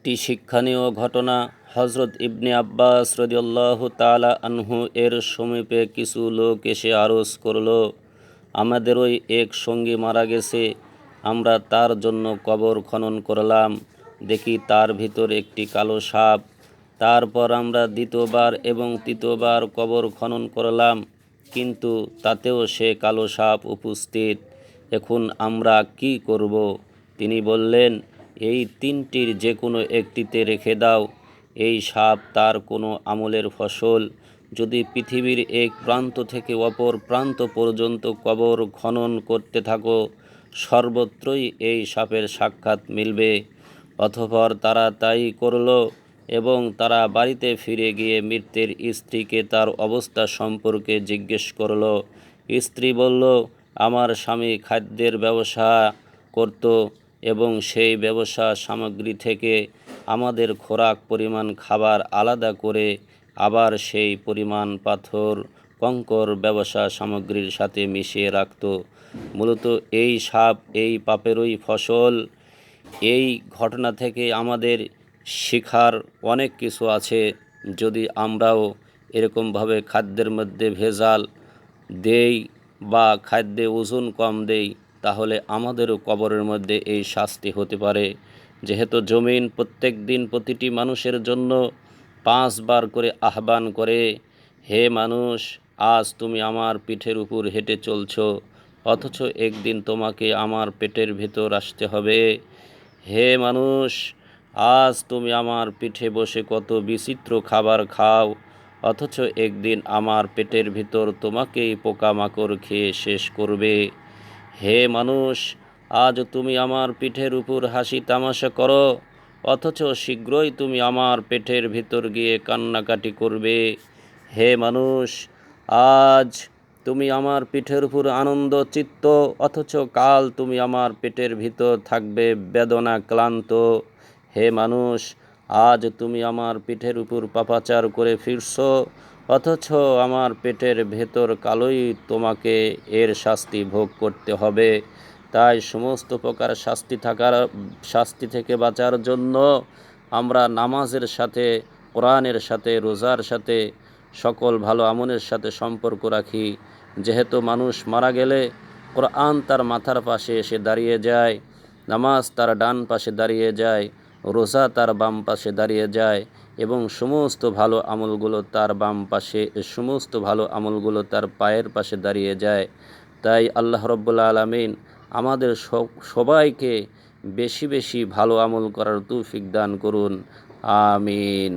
একটি শিক্ষণীয় ঘটনা। হযরত ইবনে আব্বাস রাদিয়াল্লাহু তাআলা আনহু এর সমীপে কিছু লোক এসে আরজ করল, আমাদেরই এক সঙ্গী মারা গেছে, আমরা তার জন্য কবর খনন করলাম, দেখি তার ভিতর একটি কালো সাপ। তারপর আমরা দ্বিতীয়বার এবং তৃতীয়বার কবর খনন করলাম, কিন্তু তাতেও সে কালো সাপ উপস্থিত। এখন আমরা কি করব? তিনি বললেন, এই তিনটির যে কোনো একটিতে রেখে দাও। এই সাপ তার কোনো আমলের ফসল। যদি পৃথিবীর এক প্রান্ত থেকে অপর প্রান্ত পর্যন্ত কবর খনন করতে থাকো, সর্বত্রই এই সাপের সাক্ষাৎ মিলবে। অতঃপর তারা তাই করল এবং তারা বাড়িতে ফিরে গিয়ে মৃতের স্ত্রীকে তার অবস্থা সম্পর্কে জিজ্ঞেস করল। স্ত্রী বলল, আমার স্বামী খাদ্যের ব্যবসা করত এবং সেই ব্যবসা সামগ্রী থেকে আমাদের খোরাক পরিমাণ খাবার আলাদা করে আবার সেই পরিমাণ পাথর কঙ্কর ব্যবসা সামগ্রীর সাথে মিশিয়ে রাখত। মূলত এই সাপ এই পাপেরই ফসল। এই ঘটনা থেকে আমাদের শেখার অনেক কিছু আছে। যদি আমরাও এরকমভাবে খাদ্যের মধ্যে ভেজাল দেই বা খাদ্যে ওজন কম দেই, তাহলে আমাদেরও কবরের মধ্যে এই শাস্তি হতে পারে। যেহেতু জমিন প্রত্যেক দিন প্রতিটি মানুষের জন্য 5 বার করে আহ্বান করে, হে মানুষ, আজ তুমি আমার পিঠের উপর হেঁটে চলছ, অথচ একদিন তোমাকে আমার পেটের ভিতর আসতে হবে। হে মানুষ, আজ তুমি আমার পিঠে বসে কত বিচিত্র খাবার খাও, অথচ একদিন আমার পেটের ভিতর তোমাকেই পোকামাকড় খেয়ে শেষ করবে। হে মানুষ, আজ তুমি আমার পিঠের উপর হাসি তামাশা করো, অথচ শীঘ্রই তুমি আমার পেটের ভিতর গিয়ে কান্নাকাটি করবে। হে মানুষ, আজ তুমি আমার পিঠের উপর আনন্দ চিত্ত, অথচ কাল তুমি আমার পেটের ভিতর থাকবে বেদনা ক্লান্ত। হে মানুষ, আজ তুমি আমার পিঠের উপর পাপাচার করে ফিরছ, অথচ আমার পেটের ভেতর কালই তোমাকে এর শাস্তি ভোগ করতে হবে। তাই সমস্ত প্রকার শাস্তি থেকে বাঁচার জন্য আমরা নামাজের সাথে, কোরআনের সাথে, রোজার সাথে, সকল ভালো আমলের সাথে সম্পর্ক রাখি। যেহেতু মানুষ মারা গেলে কোরআন তার মাথার পাশে এসে দাঁড়িয়ে যায়, নামাজ তার ডান পাশে দাঁড়িয়ে যায়, রোজা তার বাম পাশে দাঁড়িয়ে যায় এবং সমস্ত ভালো আমলগুলো তার বাম পাশে, সমস্ত ভালো আমলগুলো তার পায়ের পাশে দাঁড়িয়ে যায়। তাই আল্লাহ রাব্বুল আলামিন আমাদের সবাইকে বেশি বেশি ভালো আমল করার তৌফিক দান করুন। আমিন।